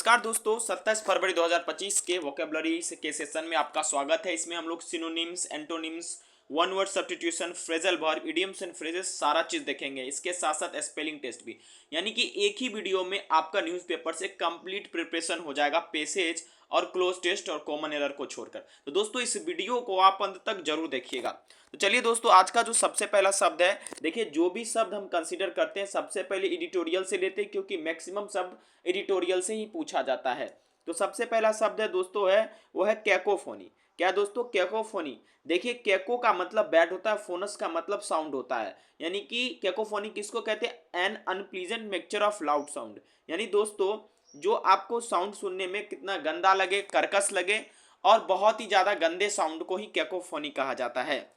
नमस्कार दोस्तों, 27 फरवरी 2025 के वोकेबलरी के सेशन में आपका स्वागत है। इसमें हम लोग synonyms, antonyms, one word substitution, phrasal verb, idioms and phrases सारा चीज देखेंगे। इसके साथ साथ स्पेलिंग टेस्ट भी, यानी कि एक ही वीडियो में आपका न्यूज़पेपर से कंप्लीट प्रिपरेशन हो जाएगा, पैसेज और क्लोज टेस्ट और कॉमन एरर को छोड़कर। तो दोस्तों इस वीडियो को आप अंत तक जरूर देखिएगा। तो चलिए दोस्तों, आज का जो सबसे पहला शब्द है, देखिए जो भी शब्द हम कंसीडर करते हैं सबसे पहले एडिटोरियल से लेते हैं, क्योंकि मैक्सिमम शब्द एडिटोरियल से ही पूछा जाता है। तो सबसे पहला शब्द है दोस्तों है वो है कैकोफोनी। क्या दोस्तों? कैकोफोनी। देखिए कैको का मतलब बैड होता है, फोनस का मतलब साउंड होता है, यानी कि कैकोफोनी किसको कहते हैं? An unpleasant mixture of loud sound. यानी दोस्तों जो आपको साउंड सुनने में कितना गंदा लगे, कर्कश लगे और बहुत ही ज्यादा गंदे साउंड को ही कैकोफोनी कहा जाता है।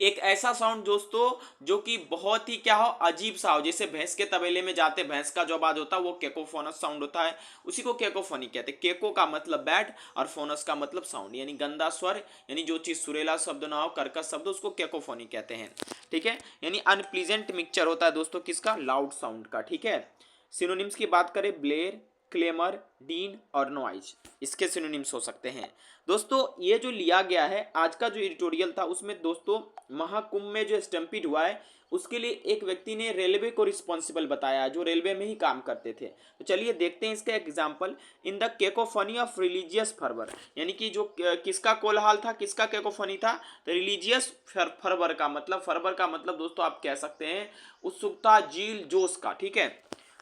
एक ऐसा साउंड दोस्तों जो कि बहुत ही क्या हो, अजीब सा हो, जैसे भैंस के तबेले में जाते भैंस का जो आवाज होता है वो कैकोफोनस साउंड होता है, उसी को कैकोफोनी कहते हैं। कैको का मतलब बैड और फोनस का मतलब साउंड, यानी गंदा स्वर, यानी जो चीज सुरीला शब्द ना हो, कर्कश शब्द, उसको कैकोफोनी कहते हैं। ठीक है, यानी अनप्लीजेंट मिक्सचर होता है दोस्तों किसका? लाउड साउंड का। ठीक है, सिनोनिम्स की बात करें, ब्लेयर, क्लेमर, डीन और नॉइज, इसके सिनोनिम्स हो सकते हैं। दोस्तों ये जो लिया गया है आज का जो एडिटोरियल था, उसमें दोस्तों महाकुंभ में जो स्टम्पीड हुआ है उसके लिए एक व्यक्ति ने रेलवे को रिस्पॉन्सिबल बताया, जो रेलवे में ही काम करते थे। तो चलिए देखते हैं इसका example. In the cacophony of religious fervour, यानी कि जो किसका कोलाहल था, किसका कैकोफनी था? तो रिलीजियस फर्वर का मतलब, फर्वर का मतलब दोस्तों आप कह सकते हैं उत्सुकता, जील, जोश का। ठीक है,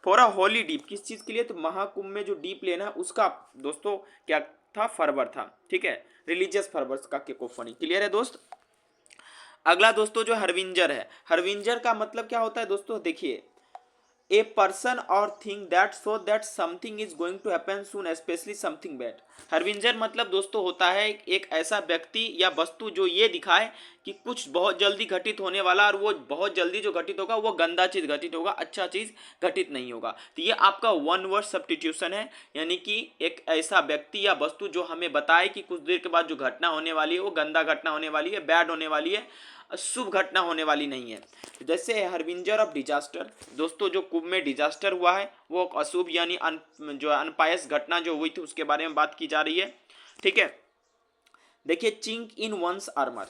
फॉर अ होली डीप, किस चीज के लिए? तो महाकुंभ में जो डीप लेना उसका दोस्तों क्या था? फर्वर था। ठीक है, रिलीजियस फर्वर्स का कैकोफनी। क्लियर है दोस्त? अगला दोस्तों जो हरविंजर है, हरविंजर का मतलब क्या होता है दोस्तों? देखिए, a person or thing that show that something is going to happen soon, specially something bad. Harbinger मतलब दोस्तों होता है एक ऐसा व्यक्ति या वस्तु जो ये दिखाए कि कुछ बहुत जल्दी घटित होने वाला, और वो बहुत जल्दी जो घटित होगा वो गंदा चीज घटित होगा, अच्छा चीज घटित नहीं होगा। तो ये आपका वन वर्ड सब्स्टिट्यूशन है, यानी कि एक ऐसा व्यक्ति या वस्तु जो हमें बताए कि कुछ देर के बाद जो घटना होने वाली है वो गंदा घटना होने वाली है, बैड होने वाली है, शुभ घटना होने वाली नहीं है। जैसे हरविंजर ऑफ डिजास्टर, दोस्तों जो कुंभ में डिजास्टर हुआ है वो अशुभ यानी जो अनपायस घटना जो हुई थी उसके बारे में बात की जा रही है। ठीक है, देखिए चिंक इन वंस आर्मर।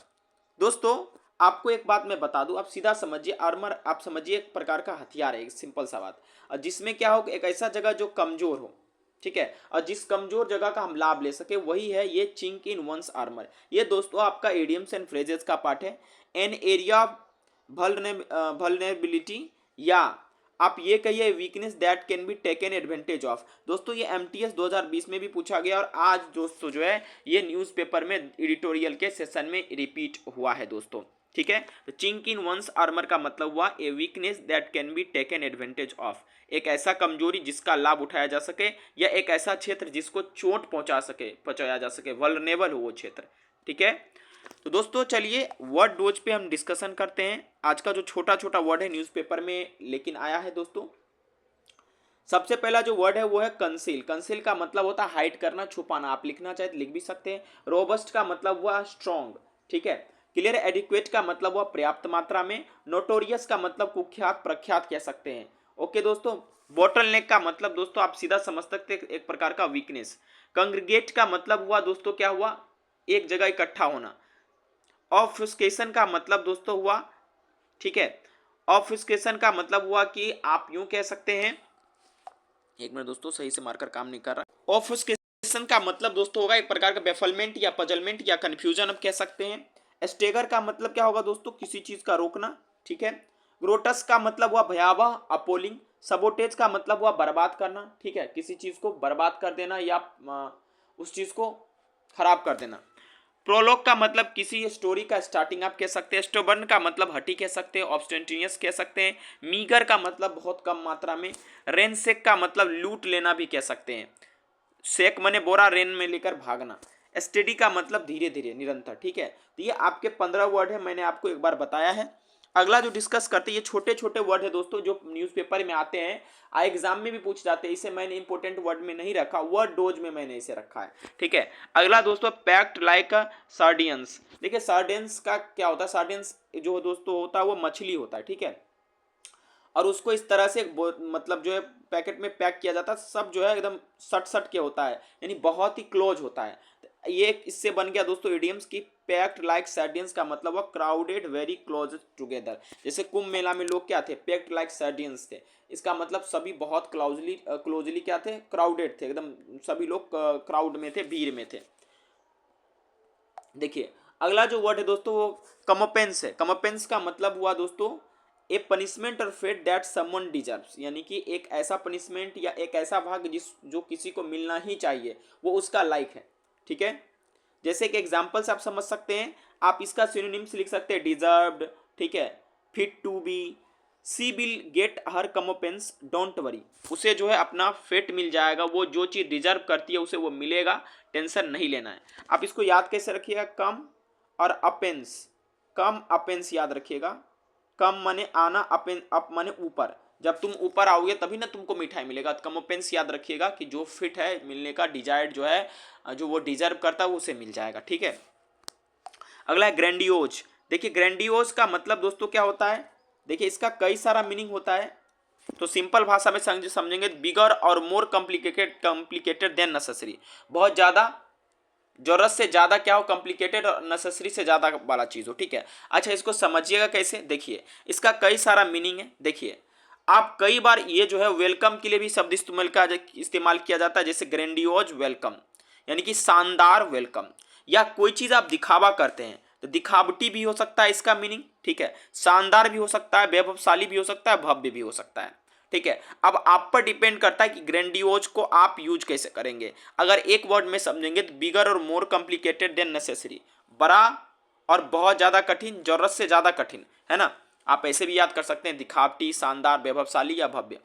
दोस्तों आपको एक बात मैं बता दूं, आप सीधा समझिए, आर्मर आप समझिए एक प्रकार का हथियार है, एक सिंपल सा बात, और जिसमें क्या हो, एक ऐसा जगह जो कमजोर हो। ठीक है, और जिस कमजोर जगह का हम लाभ ले सके वही है ये चिंक इन वंस आर्मर। ये दोस्तों आपका इडियम्स एंड फ्रेजेस का पार्ट है। एन एरिया ऑफ वल्नरेबिलिटी, या आप ये कहिए weakness that can be taken advantage of. दोस्तों ये एमटीएस 2020 में भी पूछा गया और आज दोस्तों जो है ये न्यूज़पेपर में एडिटोरियल के सेशन में रिपीट हुआ है दोस्तों। ठीक है, तो चिंक इन वंस आर्मर का मतलब हुआ a weakness that can be taken advantage of, एक ऐसा कमजोरी जिसका लाभ उठाया जा सके, या एक ऐसा क्षेत्र जिसको चोट पहुंचाया जा सके, वल्नरेबल हो वो क्षेत्र। ठीक है, तो दोस्तों चलिए वर्ड डोज पे हम डिस्कशन करते हैं। आज का जो छोटा छोटा वर्ड है न्यूज़पेपर में लेकिन आया है दोस्तों। सबसे पहला जो वर्ड है वो है कंसील। कंसील का मतलब होता है हाइड करना, छुपाना। आप लिखना चाहे तो लिख भी सकते हैं। रोबस्ट का मतलब हुआ स्ट्रॉन्ग। ठीक है, क्लियर। एडिक्वेट का मतलब हुआ पर्याप्त मात्रा में। नोटोरियस का मतलब कुख्यात, प्रख्यात कह सकते हैं। ओके दोस्तों, बॉटल नेक का मतलब दोस्तों आप सीधा समझ सकते हैं एक प्रकार का वीकनेस। कंग्रीगेट का मतलब हुआ दोस्तों क्या हुआ, एक जगह इकट्ठा होना। ऑब्फुस्केशन का मतलब दोस्तों हुआ, ठीक है, ऑब्फुस्केशन का मतलब हुआ कि आप यूं कह सकते हैं, एक मिनट दोस्तों सही से मार्कर काम नहीं कर रहा। ऑब्फुस्केशन का मतलब दोस्तों होगा एक प्रकार का बेफलमेंट या पजलमेंट या कंफ्यूजन आप कह सकते हैं। स्टेगर का मतलब क्या होगा दोस्तों, किसी चीज का रोकना। ठीक है, ग्रोटस का मतलब हुआ भयावह, अपोलिंग। सबोटेज का मतलब हुआ बर्बाद करना। ठीक है, किसी चीज को बर्बाद कर देना या उस चीज को खराब कर देना। प्रोलॉग का मतलब किसी स्टोरी का स्टार्टिंग आप कह सकते हैं। स्टोबर्न का मतलब हठी कह सकते हैं, ऑब्स्टेंटिनियस कह सकते हैं। मीगर का मतलब बहुत कम मात्रा में। रेनसेक का मतलब लूट लेना भी कह सकते हैं। सेक मने बोरा, रेन में लेकर भागना। स्टेडी का मतलब धीरे धीरे, निरंतर। ठीक है, तो ये आपके 15 वर्ड है, मैंने आपको एक बार बताया है। अगला जो डिस्कस करते हैं, ये छोटे छोटे वर्ड है दोस्तों जो न्यूज़पेपर में आते हैं, एग्जाम में भी पूछ जाते हैं। इसे मैंने इंपॉर्टेंट वर्ड में नहीं रखा, वर्ड डोज में मैंने इसे रखा है। ठीक है, अगला दोस्तों पैक्ड लाइक सार्डियंस। देखिए सार्डियंस का क्या होता है, सार्डियंस जो दोस्तों होता है वो मछली होता है। ठीक है, और उसको इस तरह से मतलब जो है पैकेट में पैक किया जाता है सब जो है एकदम सट सट के होता है, यानी बहुत ही क्लोज होता है। ये इससे बन गया दोस्तों इडियम्स की पैक्ड लाइक सर्डियंस का मतलब हुआ क्राउडेड वेरी क्लोज टुगेदर। जैसे कुंभ मेला में लोग क्या थे, पैक्ड लाइक सर्डियंस थे, इसका मतलब सभी बहुत क्लोजली क्या थे, क्राउडेड थे, एकदम सभी लोग क्राउड में थे, भीड़ में थे। देखिए अगला जो वर्ड है दोस्तों वो कमोपेंस है। कमोपेंस का मतलब हुआ दोस्तों ए पनिशमेंट और फेट दैट समवन डिजर्व्स, यानी कि एक ऐसा पनिशमेंट या एक ऐसा भाग जो किसी को मिलना ही चाहिए, वो उसका लाइक है। ठीक है, जैसे कि एग्जांपल से आप समझ सकते हैं, आप इसका सिनोनिम्स लिख सकते हैं डिजर्व्ड, ठीक है, fit to be, she will get her comeuppance don't worry, उसे जो है अपना फेट मिल जाएगा, वो जो चीज़ डिजर्व करती है उसे वो मिलेगा, टेंशन नहीं लेना है। आप इसको याद कैसे रखिएगा, कम और अपेंस, कम अपेंस याद रखिएगा। कम माने आना, अपेन अप माने ऊपर, जब तुम ऊपर आओगे तभी ना तुमको मिठाई मिलेगा। तो कमोपेंस याद रखिएगा कि जो फिट है मिलने का, डिजायर्ड जो है, जो वो डिजर्व करता है उसे मिल जाएगा। ठीक है, अगला है ग्रैंडियोज। देखिए ग्रैंडियोज का मतलब दोस्तों क्या होता है, देखिए इसका कई सारा मीनिंग होता है, तो सिंपल भाषा में समझेंगे, बिगर और मोर कॉम्प्लिकेटेड देन नेसेसरी, बहुत ज़्यादा, जरूरत से ज़्यादा क्या हो, कॉम्प्लिकेटेड और नेसेसरी से ज़्यादा वाला चीज़ हो। ठीक है, अच्छा इसको समझिएगा कैसे, देखिए इसका कई सारा मीनिंग है। देखिए आप कई बार ये जो है वेलकम के लिए भी शब्द इस्तेमाल किया जाता है, जैसे ग्रैंडियोज वेलकम, यानी कि शानदार वेलकम, या कोई चीज़ आप दिखावा करते हैं तो दिखावटी भी हो सकता है इसका मीनिंग। ठीक है, शानदार भी हो सकता है, वैभवशाली भी हो सकता है, भव्य भी हो सकता है। ठीक है, अब आप पर डिपेंड करता है कि ग्रैंडियोज को आप यूज कैसे करेंगे। अगर एक वर्ड में समझेंगे तो बिगर और मोर कॉम्प्लिकेटेड देन नेसेसरी, बड़ा और बहुत ज़्यादा कठिन, जरूरत से ज़्यादा कठिन, है ना। आप ऐसे भी याद कर सकते हैं, दिखावटी, शानदार, वैभवशाली या भव्य।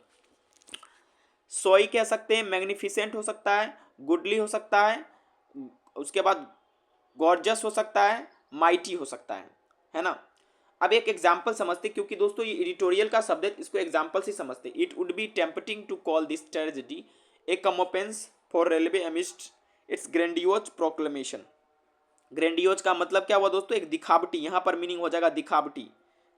सोई कह सकते हैं, मैग्निफिसेंट हो सकता है, गुडली हो सकता है, उसके बाद गॉर्जस हो सकता है, माइटी हो सकता है ना। अब एक एग्जाम्पल समझते, क्योंकि दोस्तों ये एडिटोरियल का शब्द है, इसको एग्जाम्पल से समझते। It would be tempting to call this tragedy a comeuppance for railway amidst its grandiose proclamation. Grandiose का मतलब क्या हुआ दोस्तों, एक दिखावटी, यहाँ पर मीनिंग हो जाएगा दिखावटी।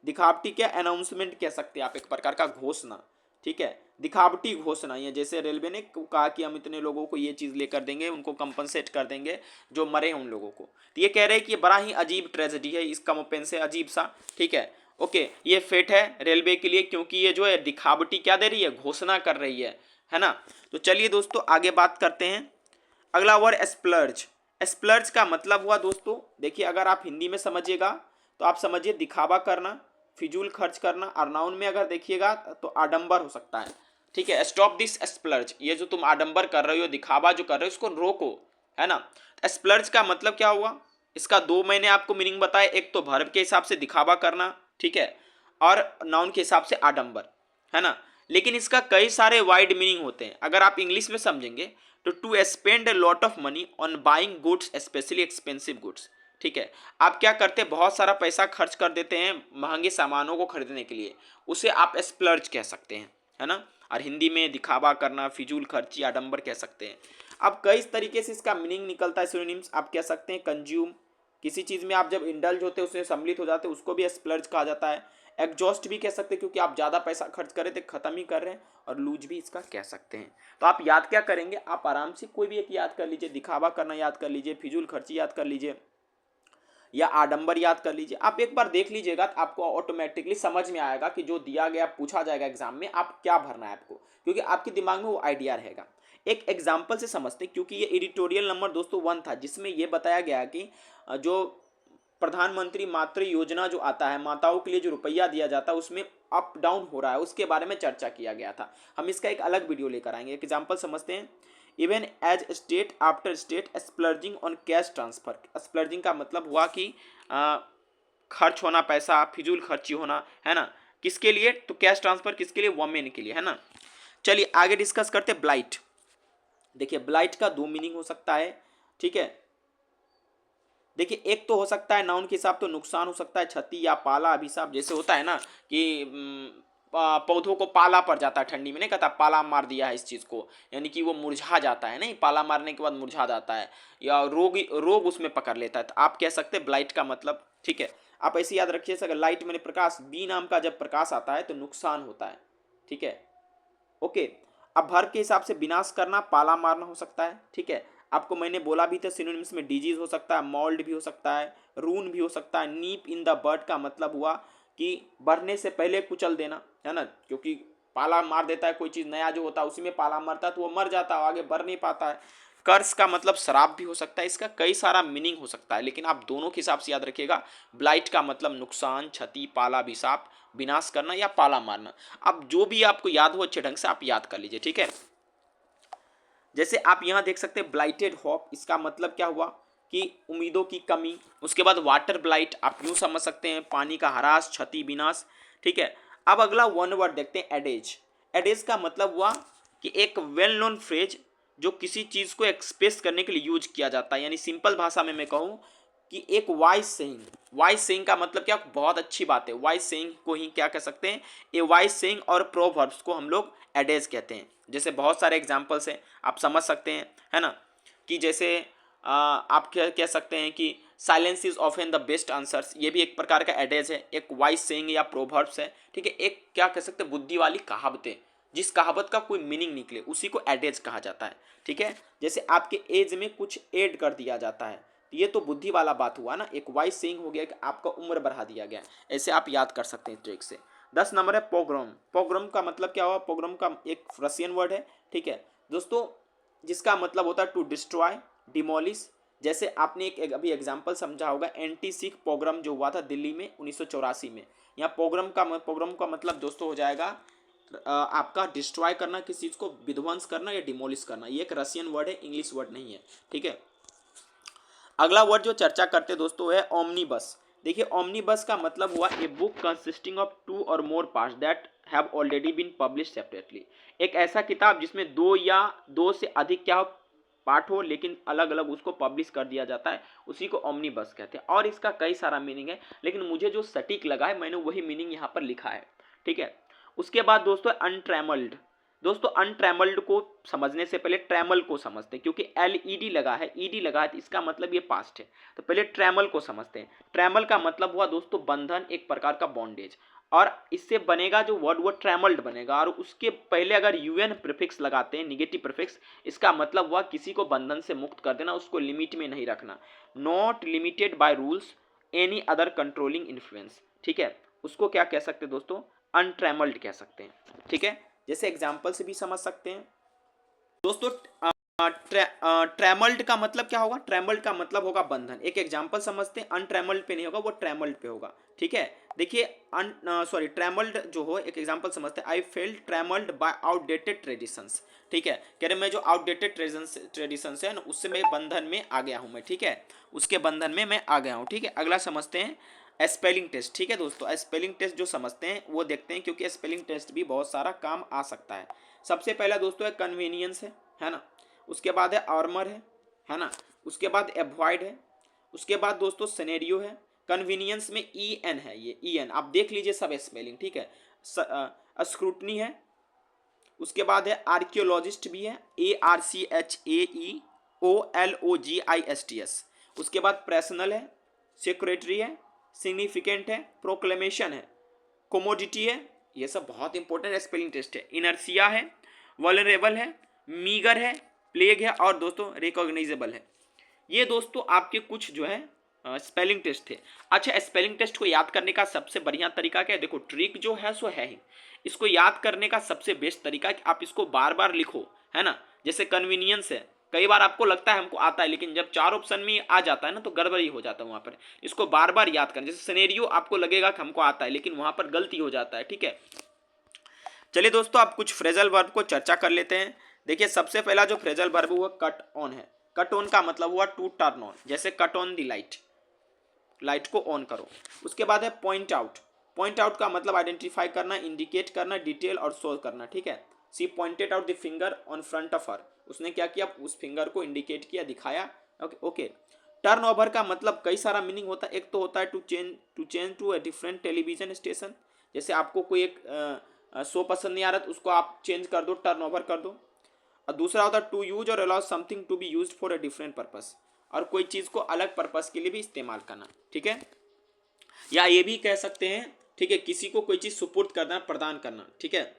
दिखावटी क्या, अनाउंसमेंट कह सकते हैं आप, एक प्रकार का घोषणा। ठीक है, दिखावटी घोषणा, ये जैसे रेलवे ने कहा कि हम इतने लोगों को ये चीज़ लेकर देंगे, उनको कंपनसेट कर देंगे जो मरे हैं उन लोगों को। तो ये कह रहे हैं कि ये बड़ा ही अजीब ट्रेजेडी है, इसका कमोपेंस है अजीब सा। ठीक है, ओके, ये फेट है रेलवे के लिए, क्योंकि ये जो है दिखावटी क्या दे रही है, घोषणा कर रही है ना। तो चलिए दोस्तों आगे बात करते हैं। अगला वर्ड स्प्लर्ज। स्प्लर्ज का मतलब हुआ दोस्तों, देखिए अगर आप हिंदी में समझिएगा तो आप समझिए दिखावा करना, फिजूल खर्च करना, और नाउन में अगर देखिएगा तो आडंबर हो सकता है। ठीक है, स्टॉप दिस स्प्लर्ज, ये जो तुम आडंबर कर रहे हो, दिखावा जो कर रहे हो, इसको रोको, है ना। स्प्लर्ज का मतलब क्या हुआ, इसका दो मैंने आपको मीनिंग बताया, एक तो वर्ब के हिसाब से दिखावा करना, ठीक है, और नाउन के हिसाब से आडंबर, है ना। लेकिन इसका कई सारे वाइड मीनिंग होते हैं। अगर आप इंग्लिश में समझेंगे तो to spend a lot of money on buying goods, especially expensive goods. ठीक है, आप क्या करते हैं, बहुत सारा पैसा खर्च कर देते हैं महंगे सामानों को खरीदने के लिए, उसे आप स्प्लर्ज कह सकते हैं, है ना। और हिंदी में दिखावा करना, फिजूल खर्ची, आडंबर कह सकते हैं। अब कई तरीके से इसका मीनिंग निकलता है सिनोनिम्स, आप कह सकते हैं कंज्यूम, किसी चीज़ में आप जब इंडल्ज होते हैं, उसमें सम्मिलित हो जाते हैं, उसको भी स्प्लर्ज कहा जाता है। एग्जॉस्ट भी कह सकते हैं, क्योंकि आप ज़्यादा पैसा खर्च कर रहे थे, खत्म ही कर रहे हैं। और लूज भी इसका कह सकते हैं। तो आप याद क्या करेंगे, आप आराम से कोई भी एक याद कर लीजिए, दिखावा करना याद कर लीजिए, फिजूल खर्ची याद कर लीजिए, या आडंबर याद कर लीजिए। आप एक बार देख लीजिएगा तो आपको ऑटोमेटिकली समझ में आएगा कि जो दिया गया पूछा जाएगा एग्जाम में, आप क्या भरना है आपको, क्योंकि आपके दिमाग में वो आइडिया रहेगा। एक एग्जाम्पल से समझते, क्योंकि ये एडिटोरियल नंबर दोस्तों 1 था, जिसमें ये बताया गया कि जो प्रधानमंत्री मातृ योजना जो आता है, माताओं के लिए जो रुपया दिया जाता है, उसमें अप डाउन हो रहा है, उसके बारे में चर्चा किया गया था। हम इसका एक अलग वीडियो लेकर आएंगे। एग्जाम्पल समझते हैं, even as state after state splurging on cash transfer. Splurging का मतलब हुआ कि खर्च होना, पैसा फिजूल खर्ची होना, है ना। किसके लिए, तो कैश ट्रांसफर किसके लिए, वोमेन के लिए, है ना। चलिए आगे डिस्कस करते हैं ब्लाइट। देखिए ब्लाइट का दो मीनिंग हो सकता है। ठीक है, देखिए एक तो हो सकता है नाउन के हिसाब तो नुकसान हो सकता है, क्षति या पाला अभिशाप, जैसे होता है ना कि पौधों को पाला पड़ जाता है ठंडी में, नहीं कहता पाला मार दिया है इस चीज़ को, यानी कि वो मुरझा जाता है, नहीं, पाला मारने के बाद मुरझा जाता है, या रोग उसमें पकड़ लेता है, तो आप कह सकते हैं ब्लाइट का मतलब। ठीक है, आप ऐसे याद रखिए, अगर लाइट मैंने प्रकाश, बी नाम का जब प्रकाश आता है तो नुकसान होता है। ठीक है, ओके। अब वर्ब के हिसाब से विनाश करना, पाला मारना हो सकता है, ठीक है। आपको मैंने बोला भी था सिनोनिम्स में डिजीज हो सकता है, मॉल्ड भी हो सकता है, रून भी हो सकता है। नीप इन द बर्ड का मतलब हुआ कि बढ़ने से पहले कुचल देना, है ना, क्योंकि पाला मार देता है, कोई चीज नया जो होता है उसी में पाला मरता है तो वो मर जाता है, आगे बढ़ नहीं पाता है। कर्स का मतलब शराब भी हो सकता है, इसका कई सारा मीनिंग हो सकता है, लेकिन आप दोनों के हिसाब से याद रखिएगा। ब्लाइट का मतलब नुकसान, क्षति, पाला, अभिशाप, विनाश करना या पाला मारना। अब जो भी आपको याद हो अच्छे ढंग से आप याद कर लीजिए, ठीक है। जैसे आप यहां देख सकते हैं ब्लाइटेड होप, इसका मतलब क्या हुआ कि उम्मीदों की कमी। उसके बाद वाटर ब्लाइट आप यूं समझ सकते हैं, पानी का ह्रास, क्षति, विनाश, ठीक है। अब अगला वन वर्ड देखते हैं, एडेज। एडेज का मतलब हुआ कि एक वेल नोन फ्रेज जो किसी चीज को एक्सप्रेस करने के लिए यूज किया जाता है, यानी सिंपल भाषा में मैं कहूं कि एक वाइज सेइंग। वाइज सेइंग का मतलब क्या, बहुत अच्छी बात है, वाइज सेइंग को ही क्या कह सकते हैं, ए वाइज सेइंग और प्रोवर्ब्स को हम लोग एडेज कहते हैं। जैसे बहुत सारे एग्जाम्पल्स हैं, आप समझ सकते हैं, है ना, कि जैसे आप कह सकते हैं कि silence is often the best answers, ये भी एक प्रकार का एडेज है, एक वाइज सेइंग या प्रोवर्ब्स है, ठीक है। एक क्या कह सकते हैं, बुद्धि वाली कहावतें, जिस कहावत का कोई मीनिंग निकले उसी को एडेज कहा जाता है, ठीक है। जैसे आपके एज में कुछ ऐड कर दिया जाता है, ये तो बुद्धि वाला बात हुआ ना, एक वाइज सेइंग हो गया कि आपका उम्र बढ़ा दिया गया, ऐसे आप याद कर सकते हैं ट्रिक से। 10 नंबर है पोग्राम। पोग्राम का मतलब क्या हुआ, पोग्राम का एक रशियन वर्ड है, ठीक है दोस्तों, जिसका मतलब होता है टू डिस्ट्रॉय, डिमोलिश। जैसे आपने एक अभी एग्जांपल समझा होगा, एंटी सिख पोग्राम जो हुआ था दिल्ली में 1984 में। यहाँ पोग्राम का मतलब दोस्तों हो जाएगा आपका डिस्ट्रॉय करना, किसी चीज को विध्वंस करना या डिमोलिश करना। ये एक रशियन वर्ड है, इंग्लिश वर्ड नहीं है, ठीक है। अगला वर्ड जो चर्चा करते दोस्तों है ओमनीबस। देखिए ओमनीबस का मतलब हुआ ए बुक कंसिस्टिंग ऑफ 2 और more parts that have already been publish separately. एक ऐसा किताब जिसमें दो से अधिक क्या हो, पार्ट हो, लेकिन अलग अलग उसको पब्लिश कर दिया जाता है, उसी को ओमनीबस कहते हैं। और इसका कई सारा मीनिंग है, लेकिन मुझे जो सटीक लगा है मैंने वही मीनिंग यहाँ पर लिखा है, ठीक है। उसके बाद दोस्तों अनट्रैमल्ड। दोस्तों अनट्रैमल्ड को समझने से पहले ट्रैमल को समझते हैं, क्योंकि एलईडी लगा है, ईडी लगा है, तो इसका मतलब ये पास्ट है। तो पहले ट्रैमल को समझते हैं। ट्रैमल का मतलब हुआ दोस्तों बंधन, एक प्रकार का बॉन्डेज, और इससे बनेगा जो वर्ड वो ट्रैमल्ड बनेगा, और उसके पहले अगर यूएन प्रीफिक्स लगाते हैं, निगेटिव प्रीफिक्स, इसका मतलब हुआ किसी को बंधन से मुक्त कर देना, उसको लिमिट में नहीं रखना। Not limited by rules any other controlling influence, ठीक है, उसको क्या कह सकते हैं दोस्तों, अनट्रैमल्ड कह सकते हैं, ठीक है। जैसे एग्जाम्पल से भी समझ सकते हैं दोस्तों। ट्रैमल्ड का मतलब क्या होगा, ट्रैमल्ड का मतलब होगा बंधन। एक एग्जाम्पल समझते हैं, अनट्रैमल्ड पे नहीं होगा, वो ट्रैमल्ड पे होगा, ठीक है। देखिए ट्रैमल्ड जो हो, एक एग्जाम्पल समझते हैं, I felt trammelled by outdated traditions, ठीक है। कह रहे मैं जो आउटडेटेड ट्रेडिशंस है ना उससे मैं बंधन में आ गया हूँ मैं, ठीक है, उसके बंधन में मैं आ गया हूँ, ठीक है। अगला समझते हैं स्पेलिंग टेस्ट, ठीक है दोस्तों। स्पेलिंग टेस्ट जो समझते हैं वो देखते हैं, क्योंकि स्पेलिंग टेस्ट भी बहुत सारा काम आ सकता है। सबसे पहला दोस्तों है कन्वीनियंस है ना, उसके बाद है आर्मर है ना, उसके बाद एवॉइड है, उसके बाद दोस्तों सिनेरियो है। कन्वीनियंस में ई एन है, ये ई एन आप देख लीजिए सब स्पेलिंग, ठीक है। स्क्रूटनी है, उसके बाद है आर्कियोलॉजिस्ट भी है, ARCHAEOLOGISTS। उसके बाद पर्सनल है, सेक्रेटरी है, सिग्निफिकेंट है, प्रोक्लेमेशन है, कोमोडिटी है, ये सब बहुत इंपॉर्टेंट स्पेलिंग टेस्ट है। इनर्सिया है, वल्नरेबल है, मीगर है, प्लेग है, और दोस्तों रिकॉग्नाइजेबल है। ये दोस्तों आपके कुछ जो है स्पेलिंग टेस्ट थे। अच्छा स्पेलिंग टेस्ट को याद करने का सबसे बढ़िया तरीका क्या है, देखो ट्रिक जो है सो है ही, इसको याद करने का सबसे बेस्ट तरीका है कि आप इसको बार बार लिखो, है ना। जैसे कन्वीनियंस है, कई बार आपको लगता है हमको आता है, लेकिन जब 4 ऑप्शन में आ जाता है ना तो गड़बड़ी हो जाता है वहां पर। इसको बार बार याद करें, जैसे सिनेरियो आपको लगेगा कि हमको आता है, लेकिन वहां पर गलती हो जाता है, ठीक है। चलिए दोस्तों आप कुछ फ्रेजल वर्ब को चर्चा कर लेते हैं। देखिए सबसे पहला जो फ्रेजल वर्ब हुआ कट ऑन है। कट ऑन का मतलब हुआ टू टर्न ऑन, जैसे cut on the light, light को ऑन करो। उसके बाद है पॉइंट आउट। पॉइंट आउट का मतलब आइडेंटिफाई करना, इंडिकेट करना, डिटेल और शो करना, ठीक है। She pointed out the finger on front of her, उसने क्या किया, उस फिंगर को इंडिकेट किया, दिखाया, ओके ओके। टर्न ओवर का मतलब कई सारा मीनिंग होता है। एक तो होता है to change to a different television station, जैसे आपको कोई एक शो पसंद नहीं आ रहा तो उसको आप चेंज कर दो, टर्न ओवर कर दो। और दूसरा होता है टू यूज और allow something to be used for a different purpose, और कोई चीज को अलग पर्पस के लिए भी इस्तेमाल करना, ठीक है। या ये भी कह सकते हैं, ठीक है, किसी को कोई चीज सुपुर्द करना, प्रदान करना, ठीक है।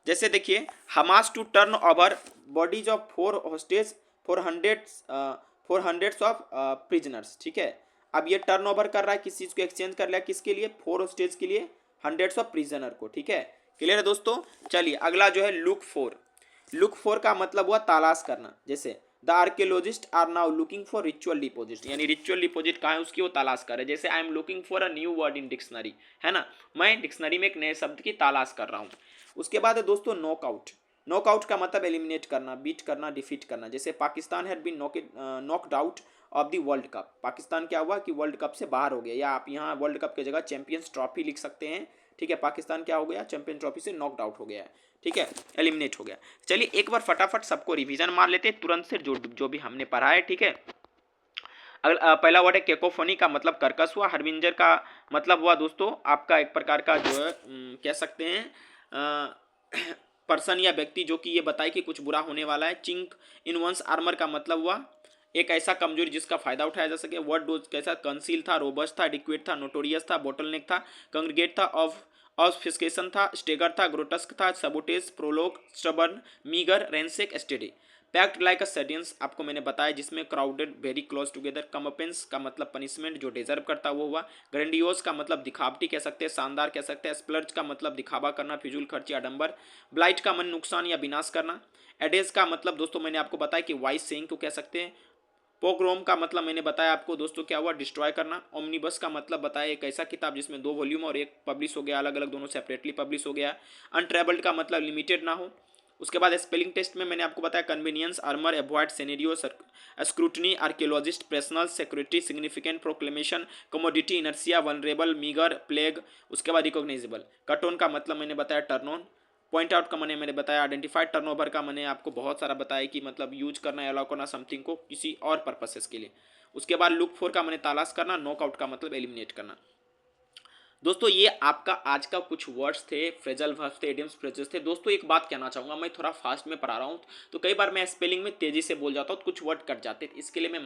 जैसे देखिए, Hamas to turn over bodies of 4 hostage for hundreds of prisoners, ठीक है। अब ये टर्न ओवर कर रहा है, किस चीज़ को एक्सचेंज कर लिया, किसके लिए, 4 होस्टेज के लिए, हंड्रेड्स ऑफ प्रिजनर को, ठीक है। क्लियर है दोस्तों। चलिए अगला जो है लुक फॉर का मतलब हुआ तलाश करना। जैसे the archaeologist are now looking for ritual deposit, यानी रिचुअल डिपॉजिट कहाँ है उसकी वो तलाश कर रहे हैं। जैसे I am looking for a new word in dictionary, है ना, मैं डिक्शनरी में एक नए शब्द की तलाश कर रहा हूँ। उसके बाद है दोस्तों नॉकआउट। नॉकआउट का मतलब एलिमिनेट करना, बीट करना, डिफीट करना। जैसे Pakistan had been knocked out of the world cup, Pakistan क्या हुआ कि वर्ल्ड कप से बाहर हो गया, या आप यहाँ वर्ल्ड कप की जगह चैंपियंस ट्रॉफी लिख सकते हैं, ठीक है। पाकिस्तान क्या हो गया, चैंपियन ट्रॉफी से नॉकड आउट हो गया है, ठीक है, एलिमिनेट हो गया। चलिए एक बार फटाफट सबको रिवीजन मार लेते हैं तुरंत से, जो जो भी हमने पढ़ा है, ठीक है। पहला वर्ड है केकोफोनी का मतलब कर्कश हुआ। हार्बिंजर का मतलब हुआ दोस्तों आपका एक प्रकार का जो है कह सकते हैं पर्सन या व्यक्ति जो कि ये बताए कि कुछ बुरा होने वाला है। चिंक इन वंस आर्मर का मतलब हुआ एक ऐसा कमजोरी जिसका फायदा उठाया जा सके। वर्ड डोज कैसा, कंसील था, रोबस्ट था, एडिक्वेट था, नोटोरियस था, बोटलनेक था, कंग्रीगेट था, ऑब्फिस्केशन था, स्टेगर था, ग्रोटस्क था, sabotage, prologue, stubborn, meagre, ransack, steady. Packed like a sardines आपको मैंने बताया, जिसमें crowded very close together. Comeuppance का मतलब पनिशमेंट जो डिजर्व करता वो हुआ। ग्रैंडियोस का मतलब दिखावटी कह सकते हैं, शानदार कह सकते हैं। स्प्लर्ज का मतलब दिखावा करना, फिजूल खर्ची, आडंबर। ब्लाइट का मन नुकसान या विनाश करना। एडेज का मतलब दोस्तों मैंने आपको बताया कि वाइस सेइंग को कह सकते हैं। पोग्रोम का मतलब मैंने बताया आपको दोस्तों क्या हुआ, डिस्ट्रॉय करना। ओमनिबस का मतलब बताया एक ऐसा किताब जिसमें 2 वॉल्यूम और एक पब्लिश हो गया, अलग अलग दोनों सेपरेटली पब्लिश हो गया। अनट्रेबल्ड का मतलब लिमिटेड ना हो। उसके बाद स्पेलिंग टेस्ट में मैंने आपको बताया convenience, armour, avoid, scenario, scrutiny, archaeologist, personal, security, significant, proclamation, commodity, inertia, vulnerable, meagre, plague. उसके बाद रिकॉग्नाइजेबल। कटोन का मतलब मैंने बताया टर्न ऑन। पॉइंट आउट का मैंने बताया आइडेंटिफाइड। टर्नओवर का मैंने आपको बहुत सारा बताया कि मतलब यूज करना, अलाउ करना समथिंग को किसी और पर्पसेस के लिए। उसके बाद लुक फॉर का मैंने तलाश करना। नॉकआउट का मतलब एलिमिनेट करना। दोस्तों ये आपका आज का कुछ वर्ड्स थे, फ्रेजल वर्ब्स थे, इडियम्स, फ्रेजेस थे। दोस्तों एक बात कहना चाहूँगा, मैं थोड़ा फास्ट में पढ़ा रहा हूँ तो कई बार मैं स्पेलिंग में तेज़ी से बोल जाता हूँ तो कुछ वर्ड कट जाते हैं, इसके लिए मैं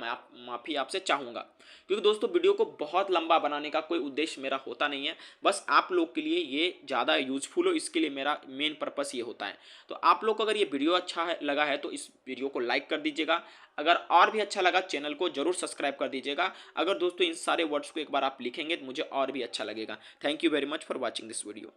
माफ़ी आपसे चाहूँगा। क्योंकि दोस्तों वीडियो को बहुत लंबा बनाने का कोई उद्देश्य मेरा होता नहीं है, बस आप लोग के लिए ये ज़्यादा यूजफुल हो, इसके लिए मेरा मेन पर्पस ये होता है। तो आप लोग को अगर ये वीडियो लगा है तो इस वीडियो को लाइक कर दीजिएगा। अगर और भी अच्छा लगा चैनल को जरूर सब्सक्राइब कर दीजिएगा। अगर दोस्तों इन सारे वर्ड्स को एक बार आप लिखेंगे तो मुझे और भी अच्छा लगेगा। Thank you very much for watching this video.